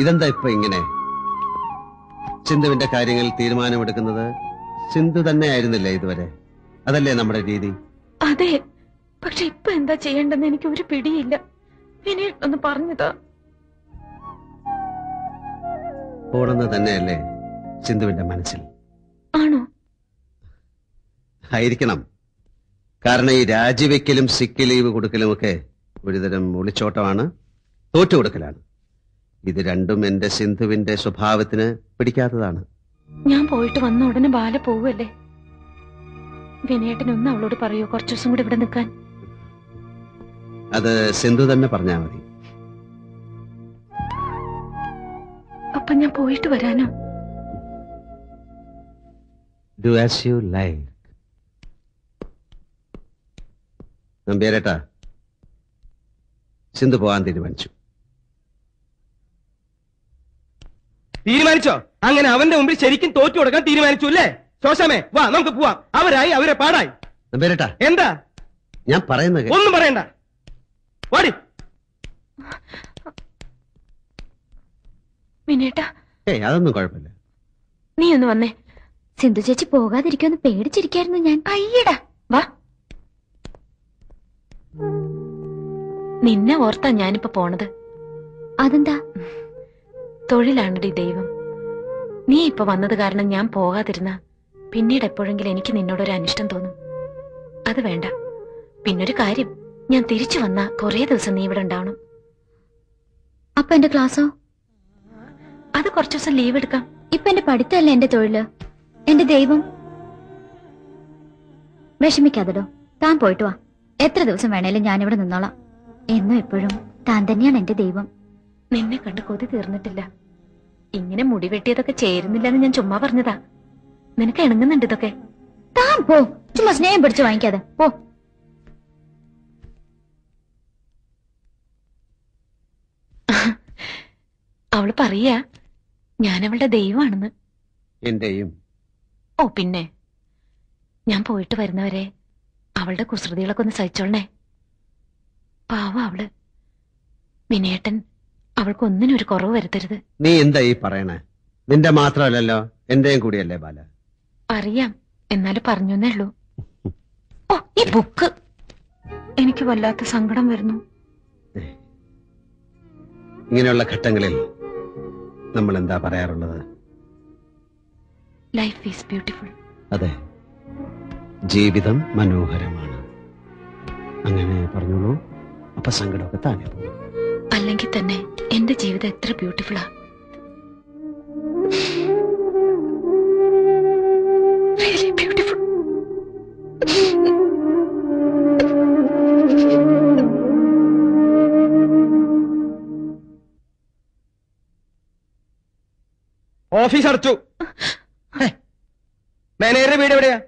ഇതെന്താ ഇപ്പൊ ഇങ്ങനെ? സിന്ധുവിന്റെ കാര്യങ്ങൾ തീരുമാനമെടുക്കുന്നത് സിന്ധു തന്നെ ആയിരുന്നില്ലേ ഇതുവരെ? അതല്ലേ നമ്മുടെ രീതി? അതെ, പക്ഷെ ഇപ്പൊ എന്താ ചെയ്യേണ്ടെന്ന് എനിക്ക് ഒരു പിടിയില്ല. വിനീട്ടൊന്ന് പറഞ്ഞതാ. പോണെന്ന് തന്നെയല്ലേ സിന്ധുവിന്റെ മനസ്സിൽ? ആണോ? ആയിരിക്കണം. കാരണം ഈ രാജിവെക്കലും സിക്ക് ലീവ് കൊടുക്കലുമൊക്കെ ഒരുതരം ഒളിച്ചോട്ടമാണ്, തോറ്റുകൊടുക്കലാണ്. ഇത് രണ്ടും എന്റെ സിന്ധുവിന്റെ സ്വഭാവത്തിന് പിടിക്കാത്തതാണ്. ഞാൻ പോയിട്ട് വന്ന ഉടനെ ബാല പോവല്ലേ? വിനയേട്ടനൊന്ന് അവളോട് പറയൂ കുറച്ചു ദിവസം കൂടി ഇവിടെ നിൽക്കാൻ. അത് സിന്ധു തന്നെ പറഞ്ഞാ മതി. അപ്പൊ ഞാൻ പോയിട്ട് വരാനോ? Do as you like. നമ്പ്യാരേട്ടാ, സിന്ധു പോകാൻ തീരുമാനിച്ചു. തീരുമാനിച്ചോ? അങ്ങനെ അവന്റെ മുമ്പിൽ ശരിക്കും തോറ്റു കൊടുക്കാൻ തീരുമാനിച്ചു അല്ലേ? ശോശാമേ, വാ നമുക്ക് പോവാം. അവരായി അവരെ പാടായി. നമ്പ്യാരേട്ടാ, എന്താ ഞാൻ പറയുന്നത്? ഒന്നും പറയണ്ട, വാടി. വിനേട്ടാ, അതൊന്നും കുഴപ്പമില്ല. നീ ഒന്ന് വന്നേ. സിന്ധു ചേച്ചി പോകാതിരിക്കുമെന്ന് പേടിച്ചിരിക്കായിരുന്നു ഞാൻ. അയ്യടാ, വാ. നിന്നെ ഓർത്താ ഞാനിപ്പോ പോണത്. അതെന്താ? തൊഴിലാണടി ദൈവം. നീ ഇപ്പൊ വന്നത് കാരണം ഞാൻ പോകാതിരുന്ന പിന്നീട് എപ്പോഴെങ്കിലും എനിക്ക് നിന്നോടൊരു അനിഷ്ടം തോന്നും. അത് വേണ്ട. പിന്നൊരു കാര്യം, ഞാൻ തിരിച്ചു വന്ന കുറേ ദിവസം നീ ഇവിടെ ഉണ്ടാവണം. അപ്പൊ എന്റെ ക്ലാസ്സോ? അത് കുറച്ചു ദിവസം ലീവ് എടുക്കാം. ഇപ്പൊ എന്റെ പഠിത്തമല്ല എന്റെ തൊഴില്, എന്റെ ദൈവം. വിഷമിക്കാതെടോ, താൻ പോയിട്ട് വാ. എത്ര ദിവസം വേണേലും ഞാനിവിടെ നിന്നോളാം. എന്നും എപ്പോഴും താൻ തന്നെയാണ് എന്റെ ദൈവം. നിന്നെ കണ്ട് കൊതി തീർന്നിട്ടില്ല. ഇങ്ങനെ മുടി വെട്ടിയതൊക്കെ ചേരുന്നില്ലെന്ന് ഞാൻ ചുമ്മാ പറഞ്ഞതാ. നിനക്ക് ഇണങ്ങുന്നുണ്ട് ഇതൊക്കെ. താൻ പോ, ചുമ്മാ സ്നേഹം പിടിച്ചു വാങ്ങിക്കാതെ പോ. അവള് പറയാ ഞാനവളുടെ ദൈവമാണെന്ന്. എന്റെയും. ഓ പിന്നെ, ഞാൻ പോയിട്ട് വരുന്നവരെ അവളുടെ കുസൃതികളൊക്കെ ഒന്ന് സഹിച്ചോളണേ. പാവ അവള്. വിനയേട്ടൻ അവൾക്കൊന്നിനും ഒരു കുറവ് വരുത്തരുത്. നീ എന്താ ഈ പറയണേ? നിന്റെ മാത്രമല്ലല്ലോ, എന്റെയും കൂടിയല്ലേ ബാല? അറിയാം, എന്നാലും പറഞ്ഞേ ഉള്ളൂ. ഓ, ഈ ബുക്ക് എനിക്ക് വല്ലാത്ത സങ്കടം വരുന്നു. ഇങ്ങനെയുള്ള ഘട്ടങ്ങളിൽ നമ്മൾ എന്താ പറയാറുള്ളത്? Life is beautiful. അതെ, ജീവിതം മനോഹരമാണ്. അങ്ങനെ പറഞ്ഞോളൂ, അപ്പൊ സങ്കടമൊക്കെ താനെ പോകും. അല്ലെങ്കിൽ തന്നെ എന്റെ ജീവിതം എത്ര ബ്യൂട്ടിഫുള്ളാ. Really beautiful. ഓഫീസ് അടച്ചു. മാനേജറുടെ വീട് എവിടെയാ?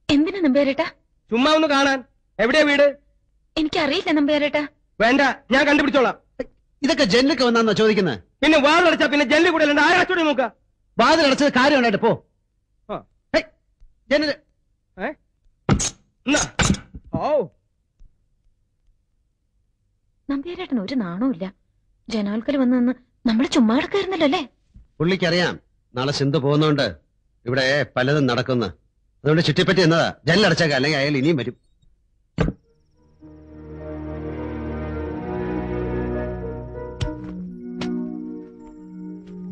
എന്തിനാ നമ്പ്യാരേട്ടാ? ചുമ്മാ ഒന്ന് കാണാൻ. എവിടെയാ വീട്? എനിക്കറിയില്ല നമ്പ്യാരേട്ടാ. വേണ്ട, ഞാൻ കണ്ടുപിടിച്ചോളാം. ഇതൊക്കെ ജനലൊക്കെ വന്നാന്നോ ചോദിക്കുന്നത്? പിന്നെ വാതിലടച്ചാ പിന്നെ ജനലിൽ കൂടെ അല്ലാണ്ട് ആരാച്ചോടെ നോക്ക? വാതിലടച്ചത് കാര്യമുണ്ടായിട്ട് പോ. ജനല് നമ്പ്യാരേട്ടന് ഒരു നാണവുമില്ല. ജനാൽക്കൽ വന്ന് നിന്ന് നമ്മൾ ചുമ്മാ കിടക്കായിരുന്നല്ലോ അല്ലേ? പുള്ളിക്കറിയാം നാളെ സിന്ധു പോകുന്നോണ്ട് ഇവിടെ പലതും നടക്കുന്നു. അതുകൊണ്ട് ചുറ്റിപ്പറ്റി എന്നതാ. ജനലടച്ചേക്ക, അല്ലെങ്കിൽ അയാൾ ഇനിയും വരും.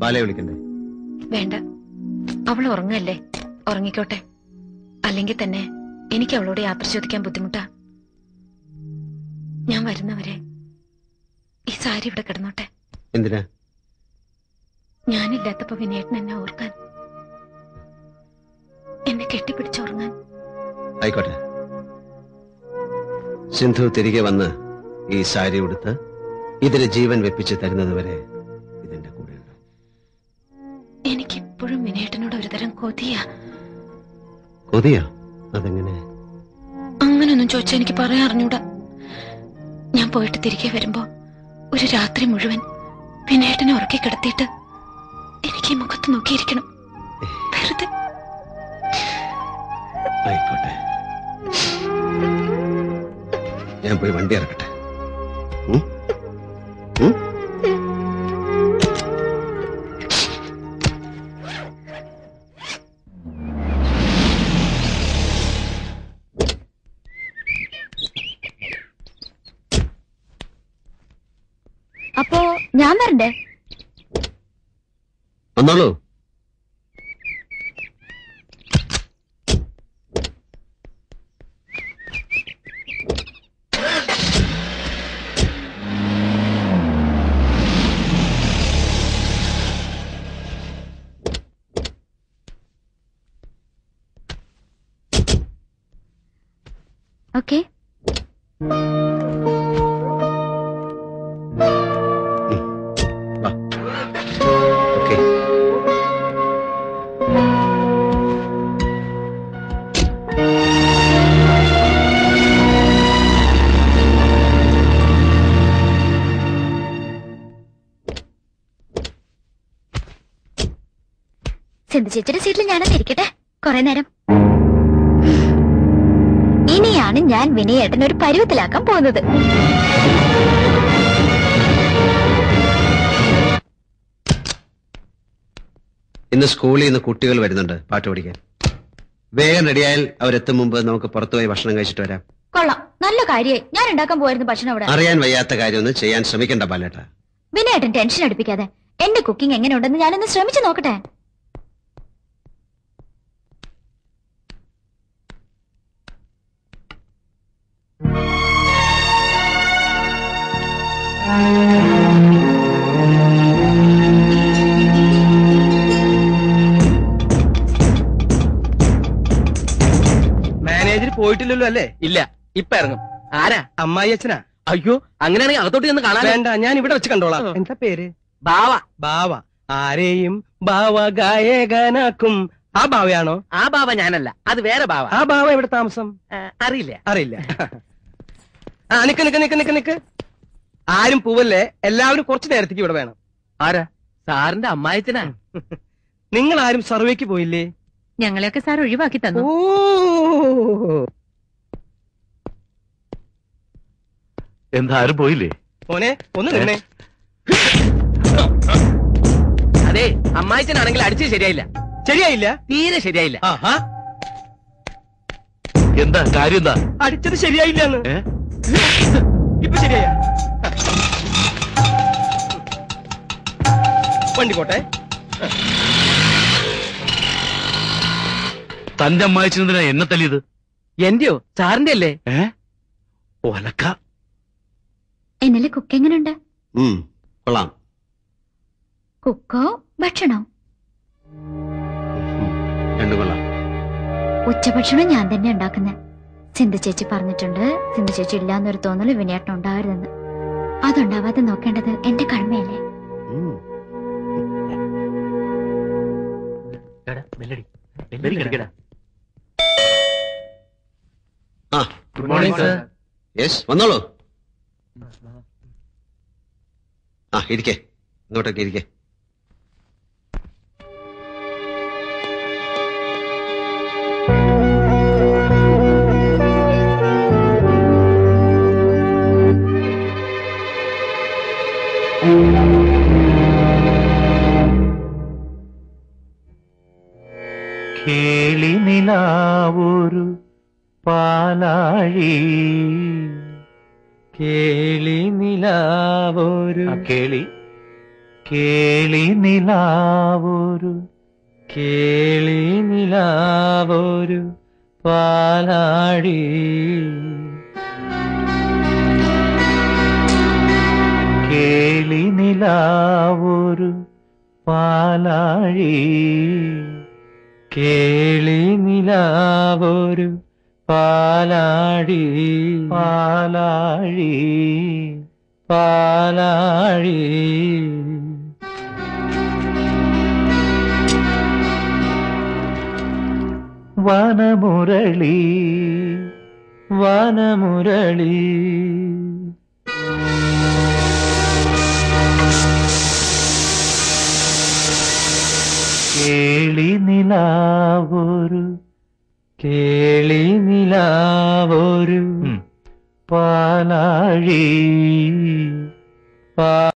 ബാലയെ വിളിക്കണ്ടേ? വേണ്ട, അവൾ ഉറങ്ങല്ലേ, ഉറങ്ങിക്കോട്ടെ. അല്ലെങ്കിൽ തന്നെ എനിക്ക് അവളോട് യാത്ര ചോദിക്കാൻ ബുദ്ധിമുട്ടാ. ഞാൻ വരുന്നവരെ ഈ സാരി ഇവിടെ കിടന്നോട്ടെ. എന്തിനാ? ഞാനില്ലാത്തപ്പോ വിനയേട്ടൻ എന്നെ ഓർക്കാൻ, എന്നെ കെട്ടിപ്പിടിച്ചുറങ്ങാൻ. ആയിക്കോട്ടെ. സിന്ധു തിരികെ വന്ന് ഈ സാരി ഉടുത്ത് ഇതിന് ജീവൻ വെപ്പിച്ച് തരുന്നത് വരെ ഇതിന്റെ കൂടെ ഉണ്ട്. എനിക്കിപ്പോഴും വിനയേട്ടനോട് ഒരുതരം കൊതിയാ. കൊതിയാ? അതെങ്ങനെ? അങ്ങനൊന്നും ചോദിച്ചാ എനിക്ക് പറയാൻ അറിഞ്ഞൂടാ. ഞാൻ പോയിട്ട് തിരികെ വരുമ്പോ ഒരു രാത്രി മുഴുവൻ വിനയേട്ടനെ ഉറക്കി കിടത്തിയിട്ട് എനിക്ക് ഈ മുഖത്ത് നോക്കിയിരിക്കണം, വെറുതെ. ആയിക്കോട്ടെ, ഞാൻ പോയി വണ്ടി ഇറക്കട്ടെ. ഞാൻ വരണ്ടേ? വന്നോളൂ. ഓക്കെ. ഓക്കെ. സിന്ധു ചേച്ചിയുടെ സീറ്റിൽ ഞാനൊന്ന് ഇരിക്കട്ടെ കുറെ നേരം. ഇനിയാണ് ഞാൻ വിനയേട്ടൻ ഒരു പരുവത്തിലാക്കാൻ പോകുന്നത്. ഇന്ന് സ്കൂളിൽ നിന്ന് കുട്ടികൾ വരുന്നുണ്ട് പാട്ട് പഠിക്കാൻ. വേഗം റെഡിയായാൽ അവരെത്തും മുമ്പ് നമുക്ക് പുറത്തുപോയി ഭക്ഷണം കഴിച്ചിട്ട് വരാം. കൊള്ളാം, നല്ല കാര്യമായി. ഞാൻ ഉണ്ടാക്കാൻ പോയിരുന്നു ഭക്ഷണം അവിടെ. അറിയാൻ വയ്യാത്ത കാര്യമൊന്നും ചെയ്യാൻ ശ്രമിക്കണ്ട ബാലേട്ട. വിനയേട്ടൻ ടെൻഷൻ അടുപ്പിക്കാതെ എന്റെ കുക്കിംഗ് എങ്ങനെയുണ്ടെന്ന് ഞാനൊന്ന് ശ്രമിച്ചു നോക്കട്ടെ. മാനേജർ പോയിട്ടില്ലല്ലോ അല്ലേ? ഇല്ല, ഇപ്പൊ ഇറങ്ങും. ആരാ? അമ്മായി അച്ഛനാ? അയ്യോ, അങ്ങനെയാണെങ്കിൽ അകത്തോട്ട് ചെന്ന് കാണാൻ. വേണ്ട, ഞാൻ ഇവിടെ വെച്ച് കണ്ടോളാം. എന്താ പേര്? ബാവ. ബാവ. ആരെയും ബാവ ഗായകനാക്കും. ആ ബാവയാണോ? ആ ബാവ ഞാനല്ല, അത് വേറെ ബാവ. ആ ബാവ എവിടെ താമസം? അറിയില്ല. അറിയില്ല. ആ നിക്ക് നിക്ക് നിക്ക് നിക്ക് നിക്ക്. ആരും പോവല്ലേ, എല്ലാവരും കുറച്ചു നേരത്തേക്ക് ഇവിടെ വേണം. ആരാ? സാറിന്റെ അമ്മായച്ചനാ. നിങ്ങൾ ആരും സർവേക്ക് പോയില്ലേ? ഞങ്ങളെയൊക്കെ സാർ ഒഴിവാക്കി തന്നു. ഓ, എന്താ ആരും പോയില്ലേ? മോനെ ഒന്ന് നിന്നേ. അതെ, അമ്മായച്ചനാണെങ്കിൽ അടിച്ചത് ശരിയായില്ല. ശരിയായില്ല? തീരെ ശരിയായില്ല. ആഹാ, എന്താ കാര്യം? എന്താ അടിച്ചത് ശരിയായില്ലെന്ന്. ഏ? ഇപ്പൊ ശരിയായ? വണ്ടി പോട്ടെ. തന്റെ അമ്മായിച്ചെന്തിനാ എന്നെ തല്ലിയത്? എന്റെയോ? സാറിന്റെ അല്ലേ? ഒലക്ക. എന്നിലെ കുക്ക് എങ്ങനെയുണ്ട്? കൊള്ളാം. കുക്കോ ഭക്ഷണോ? രണ്ടും കൊള്ളാം. ഉച്ചഭക്ഷണം ഞാൻ തന്നെ ഉണ്ടാക്കുന്നത്. സിന്ധു ചേച്ചി പറഞ്ഞിട്ടുണ്ട്, സിന്ധു ചേച്ചി ഇല്ലാന്നൊരു തോന്നല് വിനയേട്ടൻ ഉണ്ടാകരുതെന്ന്. അതുണ്ടാവാതെ നോക്കേണ്ടത് എന്റെ കടമയല്ലേ? ആ, ഗുഡ് മോർണിംഗ് സർ. യെസ്, വന്നോളൂ. ആ, ഇരിക്കേ, ഇങ്ങോട്ടൊക്കെ ഇരിക്കേ. കേളി നിലാവൊരു പാലാഴി. കേളി നിലാവൊരു കേളി കേളി നിലാവൊരു കേളി നിലാവൊരു പാലാഴി. കേളി നിലാവൊരു പാലാഴി. കേളി നിലാവൊരു പാലാഴി. പാലാഴി പാലാഴി. വനമുരളി വനമുരളി. കേളി നിലാവൊരു കേളി നിലാവൊരു ഉം. പാലാഴി. പാലാഴി.